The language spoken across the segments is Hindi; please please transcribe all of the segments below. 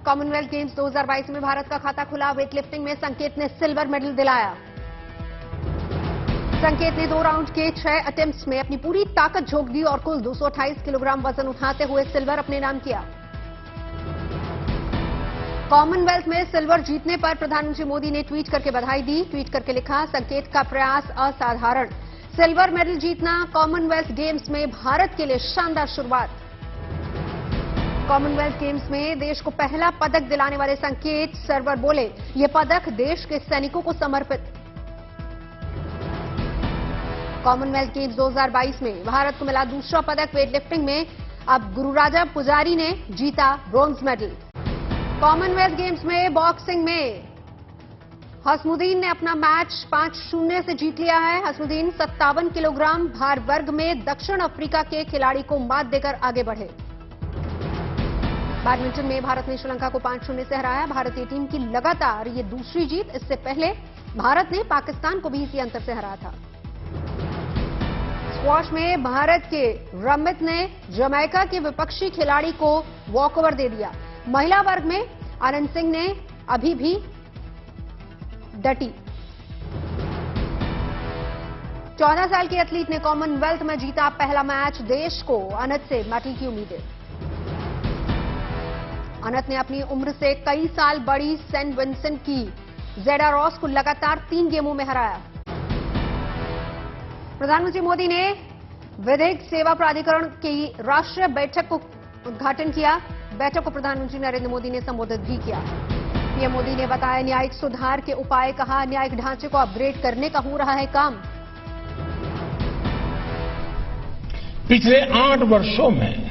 कॉमनवेल्थ गेम्स 2022 में भारत का खाता खुला। वेटलिफ्टिंग में संकेत ने सिल्वर मेडल दिलाया। संकेत ने 2 राउंड के 6 अटेम्प्ट्स में अपनी पूरी ताकत झोंक दी और कुल 228 किलोग्राम वजन उठाते हुए सिल्वर अपने नाम किया। कॉमनवेल्थ में सिल्वर जीतने पर प्रधानमंत्री मोदी ने ट्वीट करके बधाई दी। ट्वीट करके लिखा, संकेत का प्रयास असाधारण। सिल्वर मेडल जीतना कॉमनवेल्थ गेम्स में भारत के लिए शानदार शुरुआत। कॉमनवेल्थ गेम्स में देश को पहला पदक दिलाने वाले संकेत सरवर बोले, ये पदक देश के सैनिकों को समर्पित। कॉमनवेल्थ गेम्स 2022 में भारत को मिला दूसरा पदक। वेटलिफ्टिंग में अब गुरुराजा पुजारी ने जीता ब्रोंज मेडल। कॉमनवेल्थ गेम्स में बॉक्सिंग में हसमुद्दीन ने अपना मैच 5-0 से जीत लिया है। हसमुद्दीन 57 किलोग्राम भार वर्ग में दक्षिण अफ्रीका के खिलाड़ी को मात देकर आगे बढ़े। बैडमिंटन में भारत ने श्रीलंका को 5-0 से हराया। भारतीय टीम की लगातार ये दूसरी जीत। इससे पहले भारत ने पाकिस्तान को भी इसी अंतर से हराया था। स्क्वॉश में भारत के रमित ने जमैका के विपक्षी खिलाड़ी को वॉकओवर दे दिया। महिला वर्ग में आनंद सिंह ने अभी भी डटी। 14 साल की एथलीट ने कॉमनवेल्थ में जीता पहला मैच। देश को अनंत से मेडल की उम्मीद है। अनंत ने अपनी उम्र से कई साल बड़ी सेंट विंसेंट की जेडा रॉस को लगातार 3 गेमों में हराया। प्रधानमंत्री मोदी ने विधिक सेवा प्राधिकरण की राष्ट्रीय बैठक को उद्घाटन किया। बैठक को प्रधानमंत्री नरेंद्र मोदी ने संबोधित भी किया। पीएम मोदी ने बताया न्यायिक सुधार के उपाय। कहा, न्यायिक ढांचे को अपग्रेड करने का हो रहा है काम। पिछले 8 वर्षों में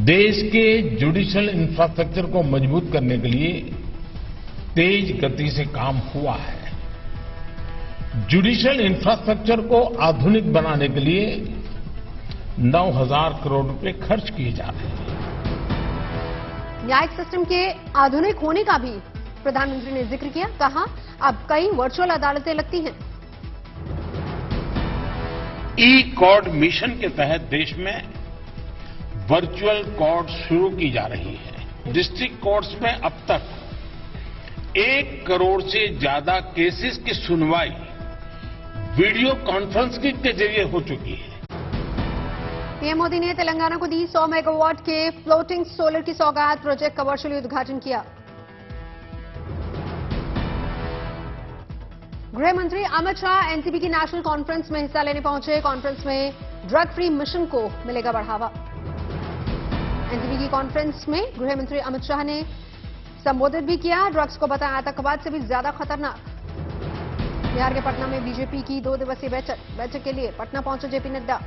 देश के जुडिशियल इंफ्रास्ट्रक्चर को मजबूत करने के लिए तेज गति से काम हुआ है। जुडिशियल इंफ्रास्ट्रक्चर को आधुनिक बनाने के लिए 9,000 करोड़ रुपए खर्च किए जा रहे हैं। न्यायिक सिस्टम के आधुनिक होने का भी प्रधानमंत्री ने जिक्र किया। कहा, अब कई वर्चुअल अदालतें लगती हैं। ई कोर्ट मिशन के तहत देश में वर्चुअल कोर्ट शुरू की जा रही है। डिस्ट्रिक्ट कोर्ट्स में अब तक 1 करोड़ से ज्यादा केसेस की सुनवाई वीडियो कॉन्फ्रेंसिंग के जरिए हो चुकी है। पीएम मोदी ने तेलंगाना को दी 100 मेगावाट के फ्लोटिंग सोलर की सौगात। प्रोजेक्ट का वर्चुअली उद्घाटन किया। गृह मंत्री अमित शाह एनसीबी की नेशनल कॉन्फ्रेंस में हिस्सा लेने पहुंचे। कॉन्फ्रेंस में ड्रग फ्री मिशन को मिलेगा बढ़ावा। एनसीबी की कॉन्फ्रेंस में गृह मंत्री अमित शाह ने संबोधित भी किया। ड्रग्स को बताया आतंकवाद से भी ज्यादा खतरनाक। बिहार के पटना में बीजेपी की 2 दिवसीय बैठक के लिए पटना पहुंचे जेपी नड्डा।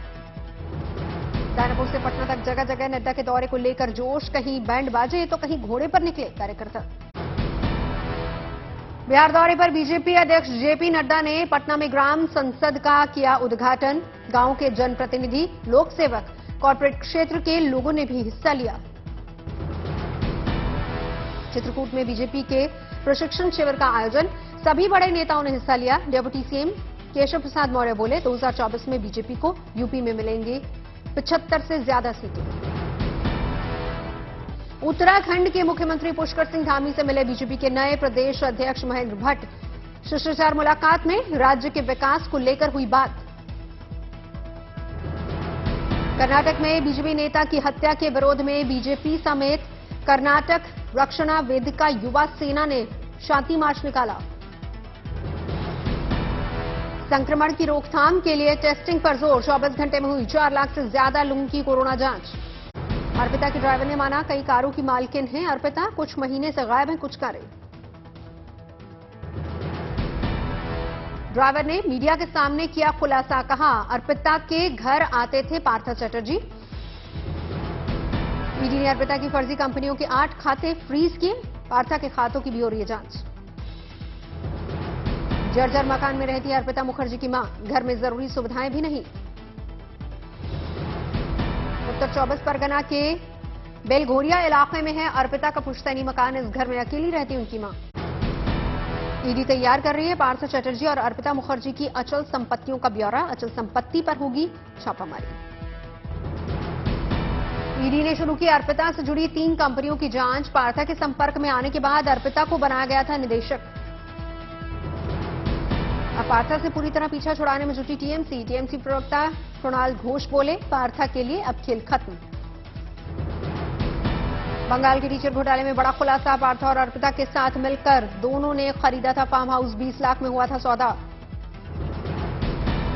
दानापुर से पटना तक जगह जगह नड्डा के दौरे को लेकर जोश। कहीं बैंड बाजे तो कहीं घोड़े पर निकले कार्यकर्ता। बिहार दौरे पर बीजेपी अध्यक्ष जेपी नड्डा ने पटना में ग्राम संसद का किया उद्घाटन। गांव के जनप्रतिनिधि, लोक सेवक, कॉर्पोरेट क्षेत्र के लोगों ने भी हिस्सा लिया। चित्रकूट में बीजेपी के प्रशिक्षण शिविर का आयोजन। सभी बड़े नेताओं ने हिस्सा लिया। डेप्यूटी सीएम केशव प्रसाद मौर्य बोले, 2024 में बीजेपी को यूपी में मिलेंगे 75 से ज्यादा सीटें। उत्तराखंड के मुख्यमंत्री पुष्कर सिंह धामी से मिले बीजेपी के नए प्रदेश अध्यक्ष महेंद्र भट्ट। शिष्टाचार मुलाकात में राज्य के विकास को लेकर हुई बात। कर्नाटक में बीजेपी नेता की हत्या के विरोध में बीजेपी समेत कर्नाटक रक्षणा वेदिका युवा सेना ने शांति मार्च निकाला। संक्रमण की रोकथाम के लिए टेस्टिंग पर जोर। 24 घंटे में हुई 4 लाख से ज्यादा लोगों की कोरोना जांच। अर्पिता के ड्राइवर ने माना, कई कारों की मालकिन है अर्पिता, कुछ महीने से गायब हैं कुछ कारें। ड्राइवर ने मीडिया के सामने किया खुलासा। कहा, अर्पिता के घर आते थे पार्थ चटर्जी। ईडी ने अर्पिता की फर्जी कंपनियों के 8 खाते फ्रीज किए। पार्था के खातों की भी हो रही है जांच। जर्जर मकान में रहती है अर्पिता मुखर्जी की मां। घर में जरूरी सुविधाएं भी नहीं। उत्तर 24 परगना के बेलघोरिया इलाके में है अर्पिता का पुश्तैनी मकान। इस घर में अकेली रहती उनकी मां। ईडी तैयार कर रही है पार्थ चटर्जी और अर्पिता मुखर्जी की अचल संपत्तियों का ब्यौरा। अचल संपत्ति पर होगी छापामारी। ईडी ने शुरू की अर्पिता से जुड़ी 3 कंपनियों की जांच। पार्था के संपर्क में आने के बाद अर्पिता को बनाया गया था निदेशक। अब पार्था से पूरी तरह पीछा छुड़ाने में जुटी टीएमसी प्रवक्ता कुणाल घोष बोले, पार्था के लिए अब खेल खत्म। बंगाल के टीचर घोटाले में बड़ा खुलासा। पार्था और अर्पिता के साथ मिलकर दोनों ने खरीदा था फार्म हाउस, 20 लाख में हुआ था सौदा।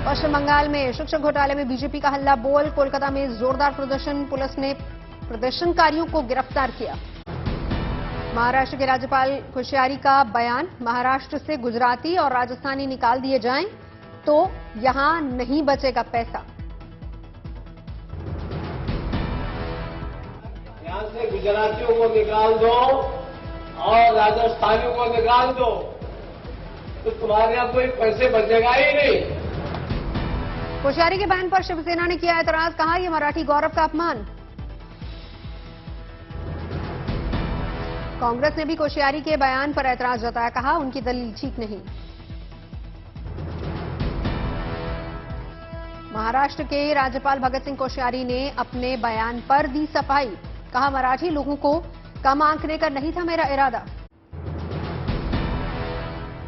पश्चिम बंगाल में शिक्षक घोटाले में बीजेपी का हल्ला बोल। कोलकाता में जोरदार प्रदर्शन, पुलिस ने प्रदर्शनकारियों को गिरफ्तार किया। महाराष्ट्र के राज्यपाल कोश्यारी का बयान, महाराष्ट्र से गुजराती और राजस्थानी निकाल दिए जाएं तो यहां नहीं बचेगा पैसा। यहां से गुजरातियों को निकाल दो और राजस्थानियों को निकाल दो तो तुम्हारे यहां कोई पैसे बचेगा ही नहीं। कोश्यारी के बयान पर शिवसेना ने किया एतराज, कहा यह मराठी गौरव का अपमान। कांग्रेस ने भी कोश्यारी के बयान पर ऐतराज जताया, कहा उनकी दलील ठीक नहीं। महाराष्ट्र के राज्यपाल भगत सिंह कोश्यारी ने अपने बयान पर दी सफाई, कहा मराठी लोगों को कम आंकने का नहीं था मेरा इरादा।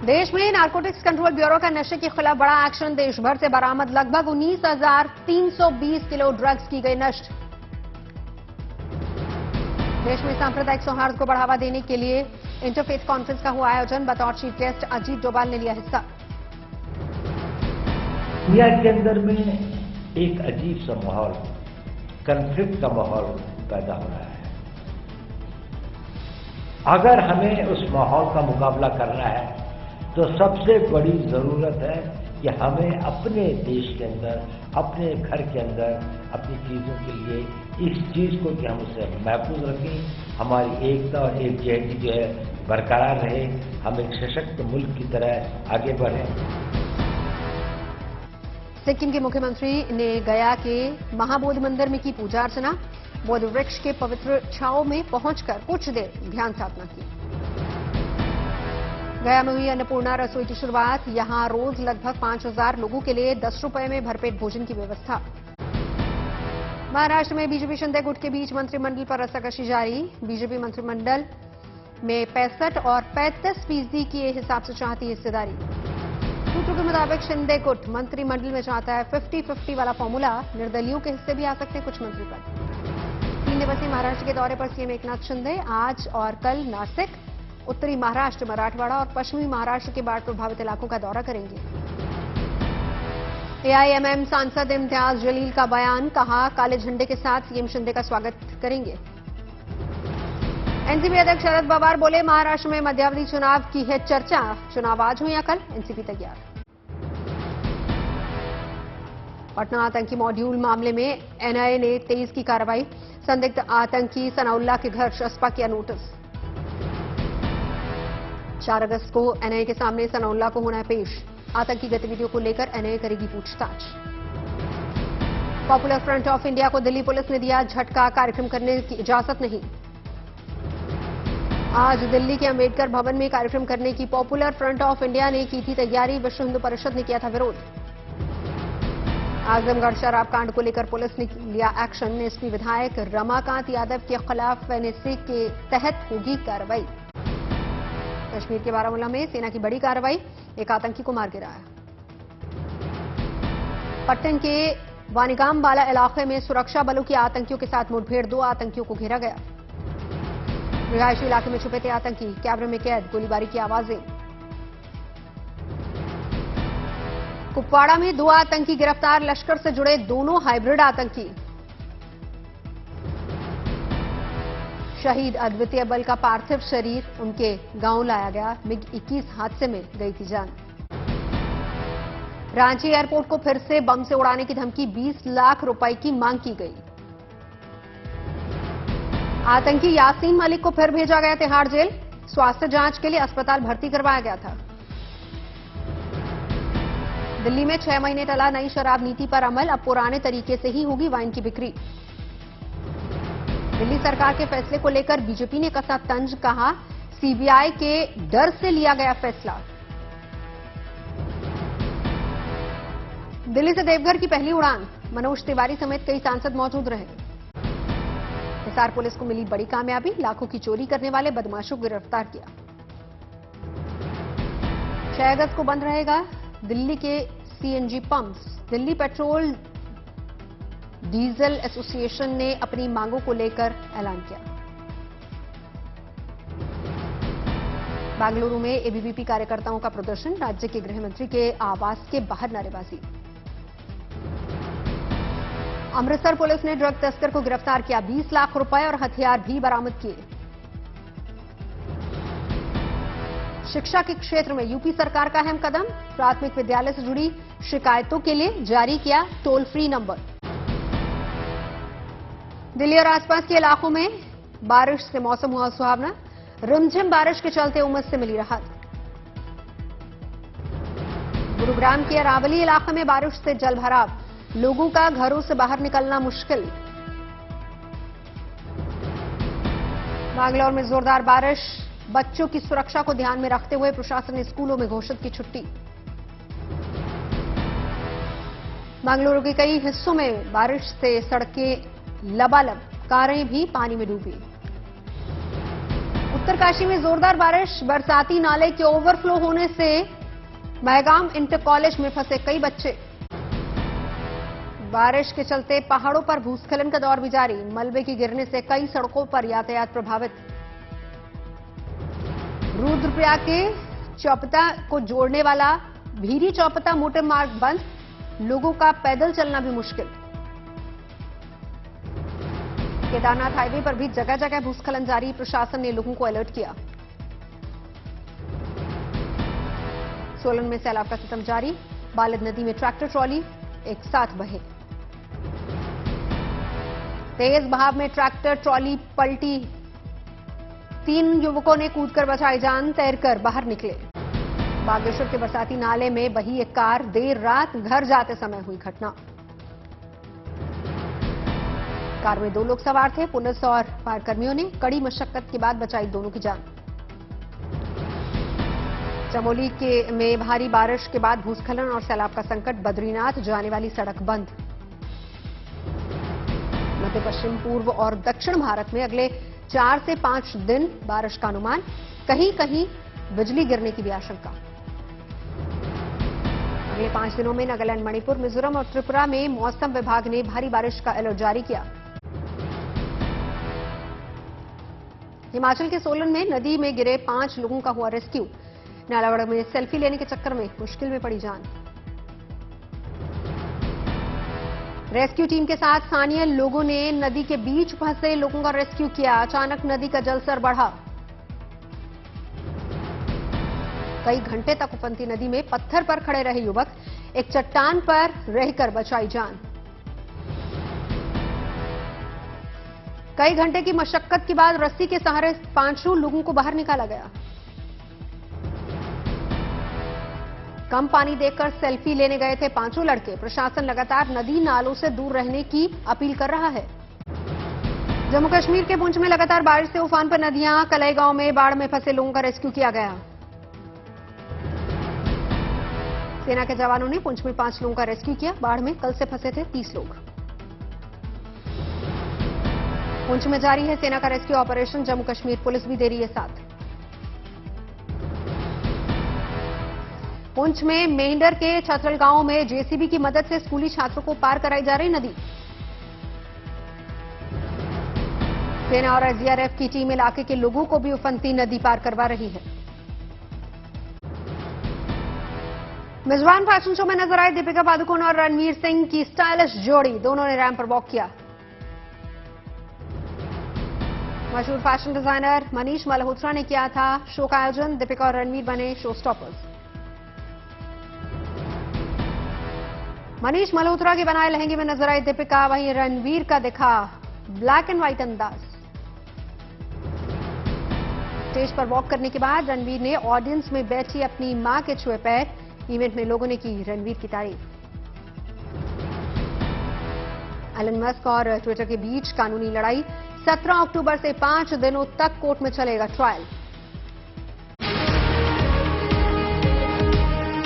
देश में नारकोटिक्स कंट्रोल ब्यूरो का नशे के खिलाफ बड़ा एक्शन। देश भर से बरामद लगभग 19,320 किलो ड्रग्स की गई नष्ट। देश में सांप्रदायिक सौहार्द को बढ़ावा देने के लिए इंटरफेथ कॉन्फ्रेंस का हुआ आयोजन। बतौर चीफ गेस्ट अजीत डोभाल ने लिया हिस्सा। दुनिया के अंदर में एक अजीब सा माहौल, कन्फ्लिक्ट का माहौल पैदा हो रहा है। अगर हमें उस माहौल का मुकाबला करना है तो सबसे बड़ी जरूरत है कि हमें अपने देश के अंदर, अपने घर के अंदर, अपनी चीजों के लिए इस चीज को कि हम उसे महफूज रखें, हमारी एकता और एकजुटता जो है बरकरार रहे, हम एक सशक्त मुल्क की तरह आगे बढ़ें। सिक्किम के मुख्यमंत्री ने गया के महाबोधि मंदिर में की पूजा अर्चना। बोधि वृक्ष के पवित्र छांव में पहुंचकर कुछ देर ध्यान साधना की। गया में हुई अन्नपूर्णा रसोई की शुरुआत। यहां रोज लगभग 5,000 लोगों के लिए 10 रुपए में भरपेट भोजन की व्यवस्था। महाराष्ट्र में बीजेपी शिंदे गुट के बीच मंत्रिमंडल पर रस्साकशी जारी। बीजेपी मंत्रिमंडल में 65 और 35% के हिसाब से चाहती हिस्सेदारी। सूत्रों के मुताबिक शिंदे गुट मंत्रिमंडल में चाहता है 50-50 वाला फॉर्मूला। निर्दलीयों के हिस्से भी आ सकते हैं कुछ मंत्री पद। 3 दिवसीय महाराष्ट्र के दौरे पर सीएम एकनाथ शिंदे आज और कल नासिक, उत्तरी महाराष्ट्र, मराठवाड़ा और पश्चिमी महाराष्ट्र के बाढ़ प्रभावित इलाकों का दौरा करेंगे। एआईएमएम सांसद इम्तियाज जलील का बयान, कहा काले झंडे के साथ सीएम शिंदे का स्वागत करेंगे। एनसीपी अध्यक्ष शरद पवार बोले, महाराष्ट्र में मध्यावधि चुनाव की है चर्चा, चुनाव आज हो या कल, एनसीपी तैयार। पटना आतंकी मॉड्यूल मामले में एनआईए ने 23 की कार्रवाई। संदिग्ध आतंकी सनाउल्लाह के घर शस्पा किया नोटिस। 4 अगस्त को एनआईए के सामने सनाउल्लाह को होना है पेश। आतंकी गतिविधियों को लेकर एनआईए करेगी पूछताछ। पॉपुलर फ्रंट ऑफ इंडिया को दिल्ली पुलिस ने दिया झटका, कार्यक्रम करने की इजाजत नहीं। आज दिल्ली के अंबेडकर भवन में कार्यक्रम करने की पॉपुलर फ्रंट ऑफ इंडिया ने की थी तैयारी। विश्व हिंदू परिषद ने किया था विरोध। आजमगढ़ शराब कांड को लेकर पुलिस ने लिया एक्शन। एसपी विधायक रमाकांत यादव के खिलाफ एनएसए के तहत होगी कार्रवाई। कश्मीर के बारामूला में सेना की बड़ी कार्रवाई, एक आतंकी को मार गिराया। पट्टन के वानिगाम वाला इलाके में सुरक्षा बलों की आतंकियों के साथ मुठभेड़, 2 आतंकियों को घेरा गया। रिहायशी इलाके में छुपे थे आतंकी, कैमरे में कैद, गोलीबारी की आवाजें। कुपवाड़ा में 2 आतंकी गिरफ्तार, लश्कर से जुड़े दोनों हाइब्रिड आतंकी। शहीद अद्वितीय बल का पार्थिव शरीर उनके गांव लाया गया। मिग 21 हादसे में गई थी जान। रांची एयरपोर्ट को फिर से बम से उड़ाने की धमकी, 20 लाख रुपए की मांग की गई। आतंकी यासीन मलिक को फिर भेजा गया तिहाड़ जेल। स्वास्थ्य जांच के लिए अस्पताल भर्ती करवाया गया था। दिल्ली में 6 महीने टला नई शराब नीति पर अमल, अब पुराने तरीके से ही होगी वाइन की बिक्री। दिल्ली सरकार के फैसले को लेकर बीजेपी ने कसा तंज, कहा सीबीआई के डर से लिया गया फैसला। दिल्ली से देवघर की पहली उड़ान, मनोज तिवारी समेत कई सांसद मौजूद रहे। हिसार पुलिस को मिली बड़ी कामयाबी, लाखों की चोरी करने वाले बदमाशों को गिरफ्तार किया। 6 अगस्त को बंद रहेगा दिल्ली के CNG pumps. Delhi petrol diesel association ने अपनी मांगों को लेकर ऐलान किया। बेंगलुरु में एबीवीपी कार्यकर्ताओं का प्रदर्शन, राज्य के गृह मंत्री के आवास के बाहर नारेबाजी। अमृतसर पुलिस ने ड्रग तस्कर को गिरफ्तार किया, 20 लाख रुपए और हथियार भी बरामद किए। शिक्षा के क्षेत्र में यूपी सरकार का अहम कदम, प्राथमिक विद्यालय से जुड़ी शिकायतों के लिए जारी किया टोल फ्री नंबर। दिल्ली और आसपास के इलाकों में बारिश से मौसम हुआ सुहावना, रिमझिम बारिश के चलते उमस से मिली राहत। गुरुग्राम के अरावली इलाके में बारिश से जलभराव, लोगों का घरों से बाहर निकलना मुश्किल। बैंगलोर में जोरदार बारिश, बच्चों की सुरक्षा को ध्यान में रखते हुए प्रशासन ने स्कूलों में घोषित की छुट्टी। बेंगलुरु के कई हिस्सों में बारिश से सड़कें लबालब, कारें भी पानी में डूबी। उत्तरकाशी में जोरदार बारिश, बरसाती नाले के ओवरफ्लो होने से महगाम इंटर कॉलेज में फंसे कई बच्चे। बारिश के चलते पहाड़ों पर भूस्खलन का दौर भी जारी, मलबे के गिरने से कई सड़कों पर यातायात प्रभावित। रुद्रप्रयाग के चौपता को जोड़ने वाला भीरी चौपता मोटर मार्ग बंद, लोगों का पैदल चलना भी मुश्किल। केदारनाथ हाईवे पर भी जगह जगह भूस्खलन जारी, प्रशासन ने लोगों को अलर्ट किया। सोलन में सैलाब का सितम जारी, बालिद नदी में ट्रैक्टर ट्रॉली एक साथ बहे। तेज बहाव में ट्रैक्टर ट्रॉली पलटी, 3 युवकों ने कूदकर बचाई जान, तैरकर बाहर निकले। बागेश्वर के बरसाती नाले में बही एक कार, देर रात घर जाते समय हुई घटना। कार में 2 लोग सवार थे, पुलिस और फायरकर्मियों ने कड़ी मशक्कत के बाद बचाई दोनों की जान। चमोली में भारी बारिश के बाद भूस्खलन और सैलाब का संकट, बद्रीनाथ जाने वाली सड़क बंद। मध्य पश्चिम पूर्व और दक्षिण भारत में अगले 4 से 5 दिन बारिश का अनुमान, कहीं कहीं बिजली गिरने की भी आशंका। अगले 5 दिनों में नागालैंड, मणिपुर, मिजोरम और त्रिपुरा में मौसम विभाग ने भारी बारिश का अलर्ट जारी किया। हिमाचल के सोलन में नदी में गिरे 5 लोगों का हुआ रेस्क्यू, नालागढ़ में सेल्फी लेने के चक्कर में मुश्किल में पड़ी जान। रेस्क्यू टीम के साथ स्थानीय लोगों ने नदी के बीच फंसे लोगों का रेस्क्यू किया, अचानक नदी का जलस्तर बढ़ा। कई घंटे तक उफनती नदी में पत्थर पर खड़े रहे युवक, एक चट्टान पर रहकर बचाई जान। कई घंटे की मशक्कत के बाद रस्सी के सहारे 5 लोगों को बाहर निकाला गया। कम पानी देखकर सेल्फी लेने गए थे 5 लड़के, प्रशासन लगातार नदी नालों से दूर रहने की अपील कर रहा है। जम्मू कश्मीर के पुंछ में लगातार बारिश से उफान पर नदियां, कलई गांव में बाढ़ में फंसे लोगों का रेस्क्यू किया गया। सेना के जवानों ने पुंछ में 5 लोगों का रेस्क्यू किया, बाढ़ में कल से फंसे थे 30 लोग। पुंछ में जारी है सेना का rescue operation, Jammu Kashmir police भी दे रही है साथ। पुंछ में मेंढर के छतरल गांव में जेसीबी की मदद से स्कूली छात्रों को पार कराई जा रही नदी। सेना और एसडीआरएफ की टीम इलाके के लोगों को भी उफनती नदी पार करवा रही है। मेजबान फैशन शो में नजर आए दीपिका पादुकोण और रणवीर सिंह की स्टाइलिश जोड़ी, दोनों ने रैंप पर वॉक किया। मशहूर फैशन डिजाइनर मनीष मल्होत्रा ने किया था शो का आयोजन, दीपिका और रणवीर बने शो स्टॉपर्स। मनीष मल्होत्रा के बनाए लहंगे में नजर आई दीपिका, वहीं रणवीर का दिखा ब्लैक एंड व्हाइट अंदाज। स्टेज पर वॉक करने के बाद रणवीर ने ऑडियंस में बैठी अपनी मां के छुए पैर, इवेंट में लोगों ने की रणवीर की तारीफ। एलन मस्क और ट्विटर के बीच कानूनी लड़ाई, 17 अक्टूबर से 5 दिनों तक कोर्ट में चलेगा ट्रायल।